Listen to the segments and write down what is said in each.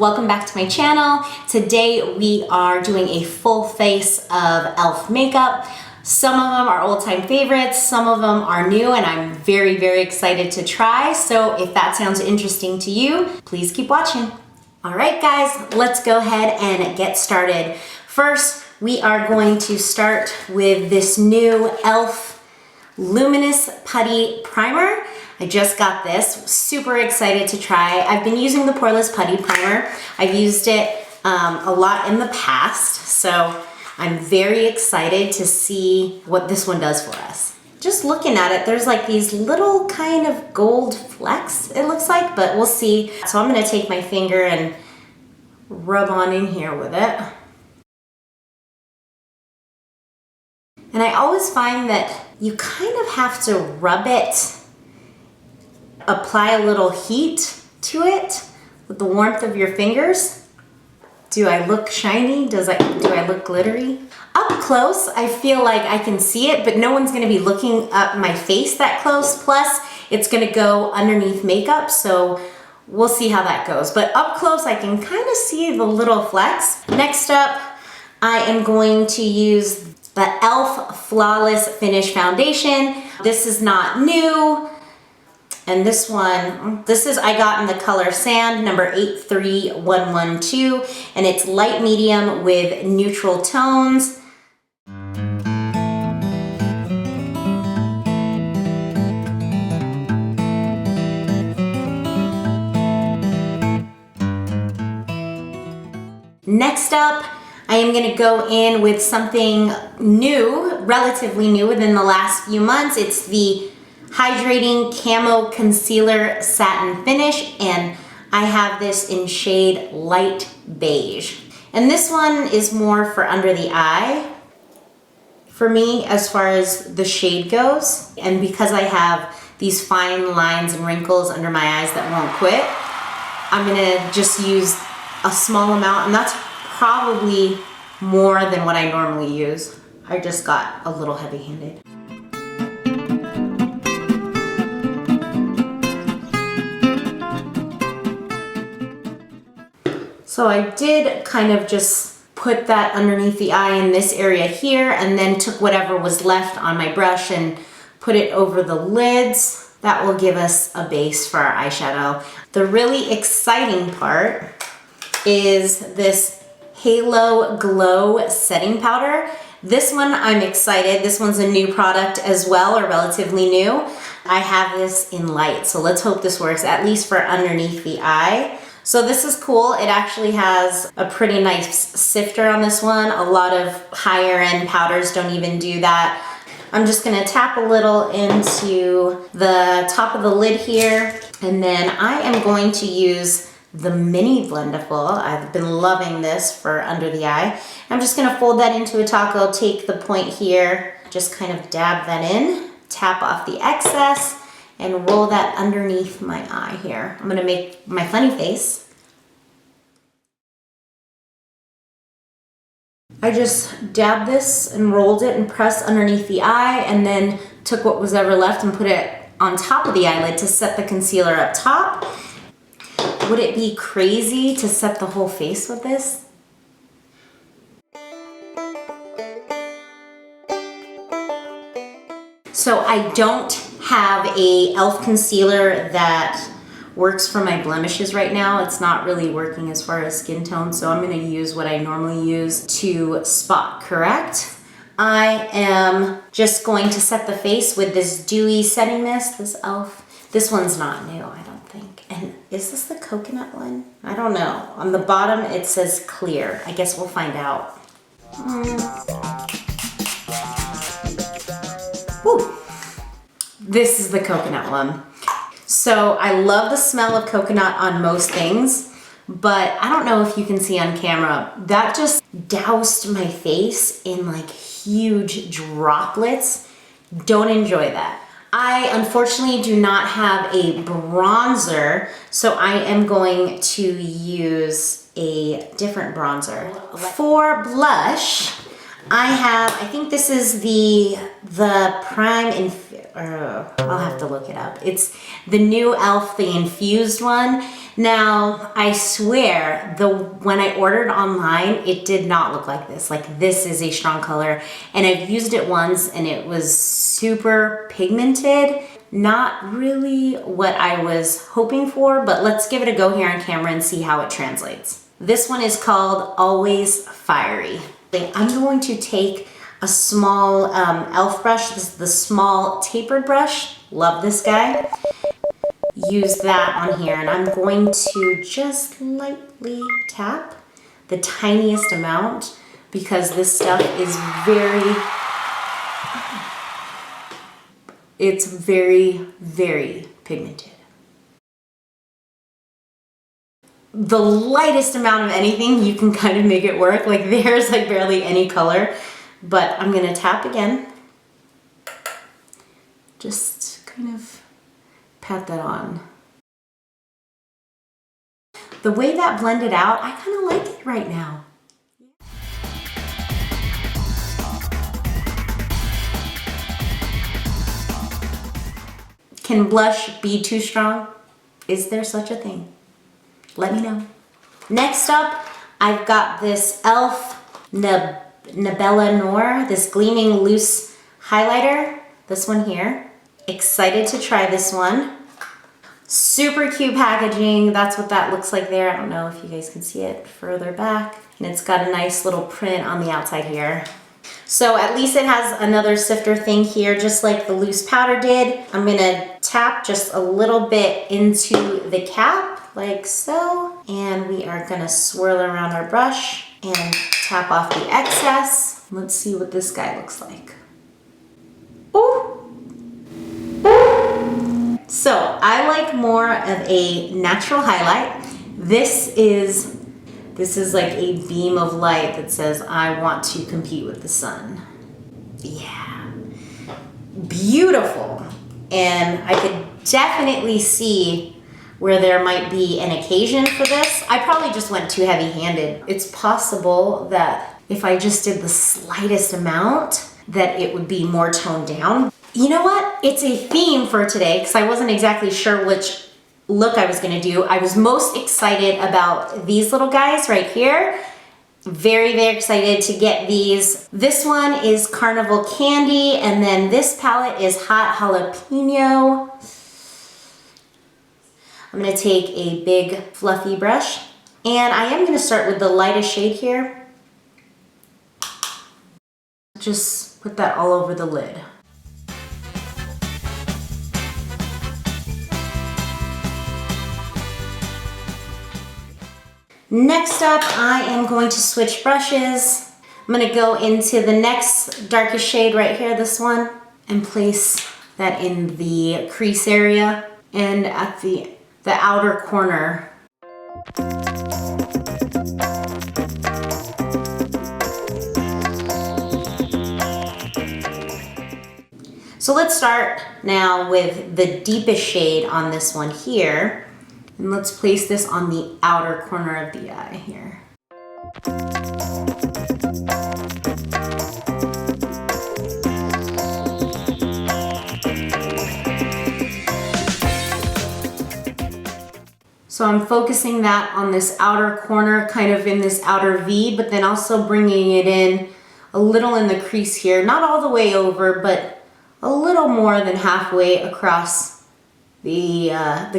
welcome back to my channel. Today we are doing a full face of e.l.f. makeup. Some of them are old-time favorites, some of them are new, and I'm very, very excited to try. So if that sounds interesting to you, please keep watching. All right, guys, let's go ahead and get started. First, we are going to start with this new e.l.f. Luminous Putty Primer. I just got this, super excited to try. I've been using the Poreless Putty Primer. I've used it a lot in the past, so I'm very excited to see what this one does for us. Just looking at it, there's like these little kind of gold flecks, it looks like, but we'll see. So I'm gonna take my finger and rub on in here with it. And I always find that you kind of have to rub it, apply a little heat to it with the warmth of your fingers. Do I look shiny? Do I look glittery? Up close, I feel like I can see it, but no one's gonna be looking up my face that close. Plus, it's gonna go underneath makeup, so we'll see how that goes. But up close, I can kind of see the little flecks. Next up, I am going to use the e.l.f. Flawless Finish Foundation. This is not new. And this one, I got in the color Sand, number 83112, and it's light medium with neutral tones. Next up, I am gonna go in with something new, relatively new within the last few months. It's the Hydrating Camo Concealer Satin Finish, and I have this in shade Light Beige. And this one is more for under the eye for me as far as the shade goes. And because I have these fine lines and wrinkles under my eyes that won't quit, I'm gonna just use a small amount, and that's probably more than what I normally use. I just got a little heavy-handed. So I did kind of just put that underneath the eye in this area here, and then took whatever was left on my brush and put it over the lids. That will give us a base for our eyeshadow. The really exciting part is this Halo Glow Setting Powder. This one I'm excited. This one's a new product as well, or relatively new. I have this in light, so let's hope this works, at least for underneath the eye. So this is cool. It actually has a pretty nice sifter on this one. A lot of higher end powders don't even do that. I'm just gonna tap a little into the top of the lid here, and then I am going to use the mini Blendiful. I've been loving this for under the eye. I'm just gonna fold that into a taco, take the point here, just kind of dab that in, tap off the excess, and roll that underneath my eye here. I'm gonna make my funny face. I just dabbed this and rolled it and pressed underneath the eye, and then took what was ever left and put it on top of the eyelid to set the concealer up top. Would it be crazy to set the whole face with this? So I don't have a e.l.f. concealer that works for my blemishes right now. It's not really working as far as skin tone, so I'm gonna use what I normally use to spot correct. I am just going to set the face with this dewy setting mist, this e.l.f. This one's not new, I don't think. And is this the coconut one? I don't know. On the bottom it says clear. I guess we'll find out. Woo. This is the coconut one. So I love the smell of coconut on most things, but I don't know if you can see on camera, that just doused my face in like huge droplets. Don't enjoy that. I unfortunately do not have a bronzer, so I am going to use a different bronzer. For blush, I think this is the Prime I'll have to look it up. It's the new e.l.f, the infused one. Now, I swear, when I ordered online, it did not look like this. Like, this is a strong color, and I've used it once, and it was super pigmented. Not really what I was hoping for, but let's give it a go here on camera and see how it translates. This one is called Always Fiery. I'm going to take a small e.l.f. brush. This is the small tapered brush. Love this guy. Use that on here, and I'm going to just lightly tap the tiniest amount because this stuff is it's very, very pigmented. The lightest amount of anything, you can kind of make it work. Like, there's like barely any color, but I'm gonna tap again. Just kind of pat that on. The way that blended out, I kind of like it right now. Can blush be too strong? Is there such a thing? Let me know. Next up, I've got this e.l.f. Nabella Noir, this gleaming loose highlighter. This one here. Excited to try this one. Super cute packaging. That's what that looks like there. I don't know if you guys can see it further back. And it's got a nice little print on the outside here. So at least it has another sifter thing here, just like the loose powder did. I'm gonna tap just a little bit into the cap, like so. And we are gonna swirl around our brush and tap off the excess. Let's see what this guy looks like. Ooh. So I like more of a natural highlight. This is like a beam of light that says, I want to compete with the sun. Yeah, beautiful. And I could definitely see where there might be an occasion for this. I probably just went too heavy-handed. It's possible that if I just did the slightest amount, that it would be more toned down. You know what? It's a theme for today because I wasn't exactly sure which look I was gonna do. I was most excited about these little guys right here. Very, very excited to get these. This one is Carnival Candy, and then this palette is Hot Jalapeno. I'm gonna take a big fluffy brush, and I am gonna start with the lightest shade here. Just put that all over the lid. Next up, I am going to switch brushes. I'm gonna go into the next darkest shade right here, this one, and place that in the crease area and at the outer corner. So let's start now with the deepest shade on this one here. And let's place this on the outer corner of the eye here. So I'm focusing that on this outer corner, kind of in this outer V, but then also bringing it in a little in the crease here. Not all the way over, but a little more than halfway across the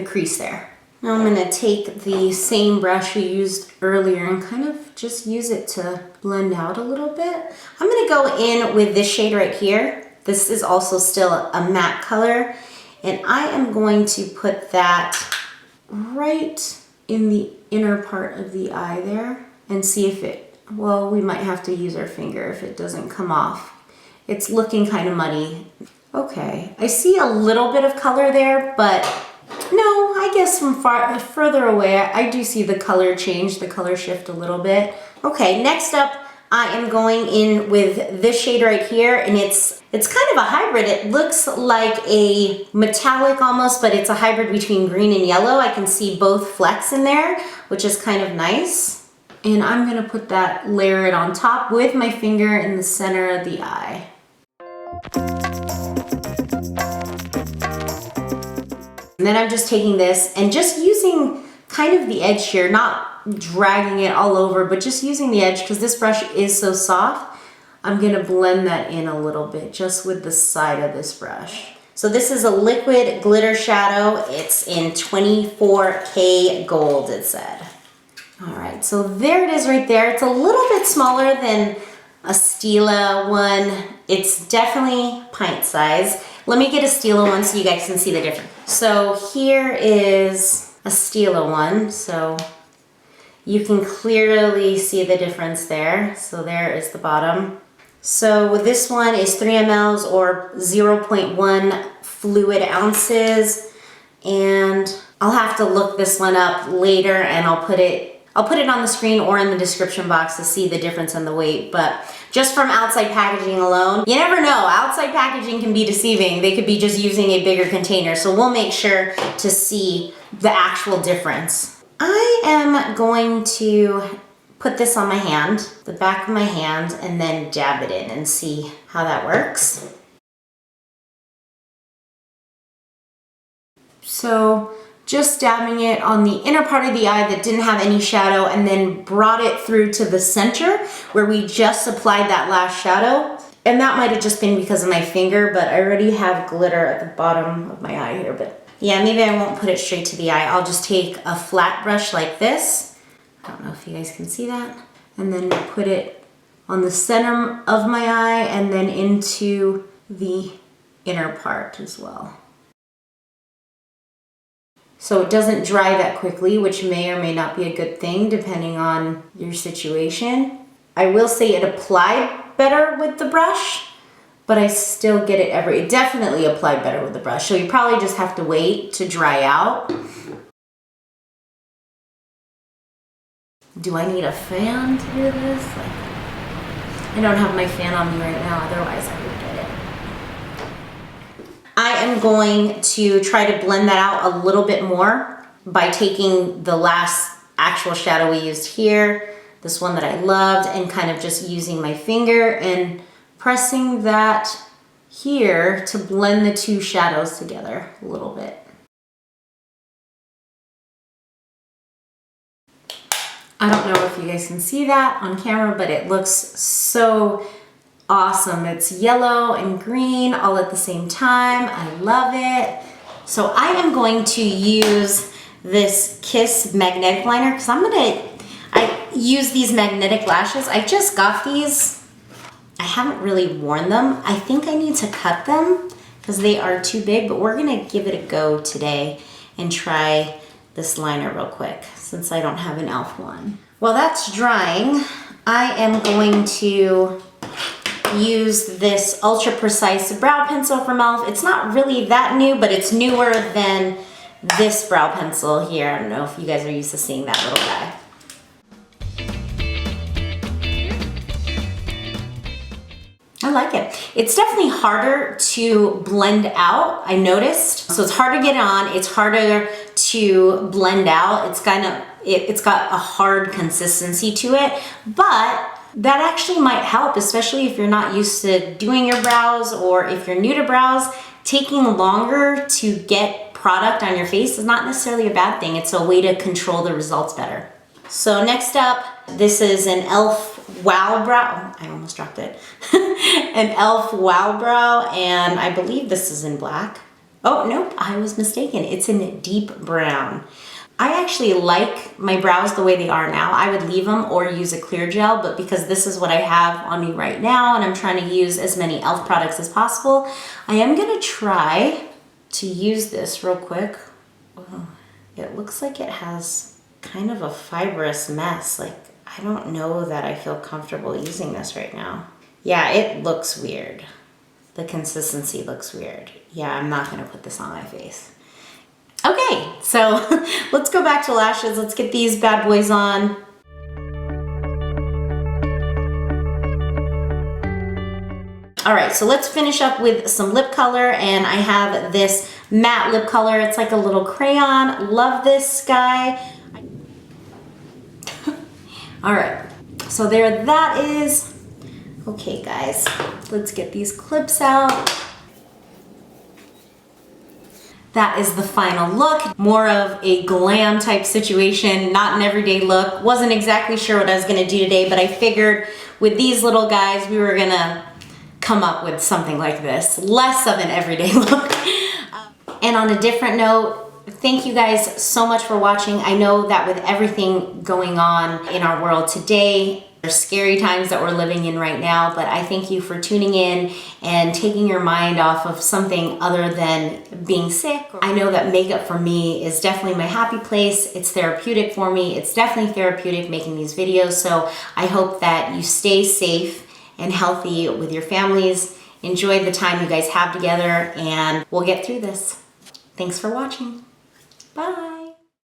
crease there. Now I'm gonna take the same brush we used earlier and kind of just use it to blend out a little bit. I'm gonna go in with this shade right here. This is also still a matte color, and I am going to put that right in the inner part of the eye there and see if it, well, we might have to use our finger if it doesn't come off. It's looking kind of muddy. Okay, I see a little bit of color there, but no, I guess from further away, I do see the color change, the color shift a little bit. Okay, next up, I am going in with this shade right here, and it's kind of a hybrid. It looks like a metallic almost, but it's a hybrid between green and yellow. I can see both flecks in there, which is kind of nice. And I'm gonna put that, layer it on top with my finger in the center of the eye. And then I'm just taking this and just using kind of the edge here, not dragging it all over, but just using the edge because this brush is so soft. I'm gonna blend that in a little bit just with the side of this brush. So this is a liquid glitter shadow. It's in 24K gold, it said. All right, so there it is right there. It's a little bit smaller than a Stila one. It's definitely pint size. Let me get a Stila one so you guys can see the difference. So here is a Stila one. So you can clearly see the difference there. So there is the bottom. So this one is 3 mLs or 0.1 fluid ounces. And I'll have to look this one up later and I'll put it on the screen or in the description box to see the difference in the weight. But just from outside packaging alone, you never know. Outside packaging can be deceiving. They could be just using a bigger container. So we'll make sure to see the actual difference. I am going to put this on my hand, the back of my hand, and then dab it in and see how that works. So just dabbing it on the inner part of the eye that didn't have any shadow and then brought it through to the center where we just applied that last shadow. And that might have just been because of my finger, but I already have glitter at the bottom of my eye here. But yeah, maybe I won't put it straight to the eye. I'll just take a flat brush like this. I don't know if you guys can see that. And then put it on the center of my eye and then into the inner part as well. So it doesn't dry that quickly, which may or may not be a good thing depending on your situation. I will say it applied better with the brush, but I still get it definitely applied better with the brush. So you probably just have to wait to dry out. Do I need a fan to do this? I don't have my fan on me right now, otherwise I would get it. I am going to try to blend that out a little bit more by taking the last actual shadow we used here, this one that I loved, and kind of just using my finger and pressing that here to blend the two shadows together a little bit. I don't know if you guys can see that on camera, but it looks so awesome. It's yellow and green all at the same time. I love it. So I am going to use this Kiss magnetic liner because I use these magnetic lashes. I just got these. I haven't really worn them. I think I need to cut them because they are too big, but we're gonna give it a go today and try this liner real quick since I don't have an e.l.f. one. While that's drying, I am going to use this Ultra Precise brow pencil from e.l.f. It's not really that new, but it's newer than this brow pencil here. I don't know if you guys are used to seeing that little guy. I like it. It's definitely harder to blend out, I noticed. So it's hard to get on, it's harder to blend out. It's got a hard consistency to it, but that actually might help, especially if you're not used to doing your brows or if you're new to brows. Taking longer to get product on your face is not necessarily a bad thing. It's a way to control the results better. So next up, this is an e.l.f. Wow Brow. I almost dropped it. An e.l.f. Wow Brow, and I believe this is in black. Oh, nope, I was mistaken. It's in deep brown. I actually like my brows the way they are now. I would leave them or use a clear gel, but because this is what I have on me right now and I'm trying to use as many e.l.f. products as possible, I am gonna try to use this real quick. Oh, it looks like it has kind of a fibrous mess. Like, I don't know that I feel comfortable using this right now. Yeah, it looks weird. The consistency looks weird. Yeah, I'm not gonna put this on my face. Okay, so let's go back to lashes. Let's get these bad boys on. All right, so let's finish up with some lip color, and I have this matte lip color. It's like a little crayon. Love this guy. All right, so there that is. Okay, guys, let's get these clips out. that is the final look. More of a glam type situation, not an everyday look. Wasn't exactly sure what I was gonna do today, but I figured with these little guys, we were gonna come up with something like this. Less of an everyday look. And on a different note, thank you guys so much for watching. I know that with everything going on in our world today, there's scary times that we're living in right now, but I thank you for tuning in and taking your mind off of something other than being sick. I know that makeup for me is definitely my happy place. It's therapeutic for me. It's definitely therapeutic making these videos. So I hope that you stay safe and healthy with your families. Enjoy the time you guys have together, and we'll get through this. Thanks for watching. Bye.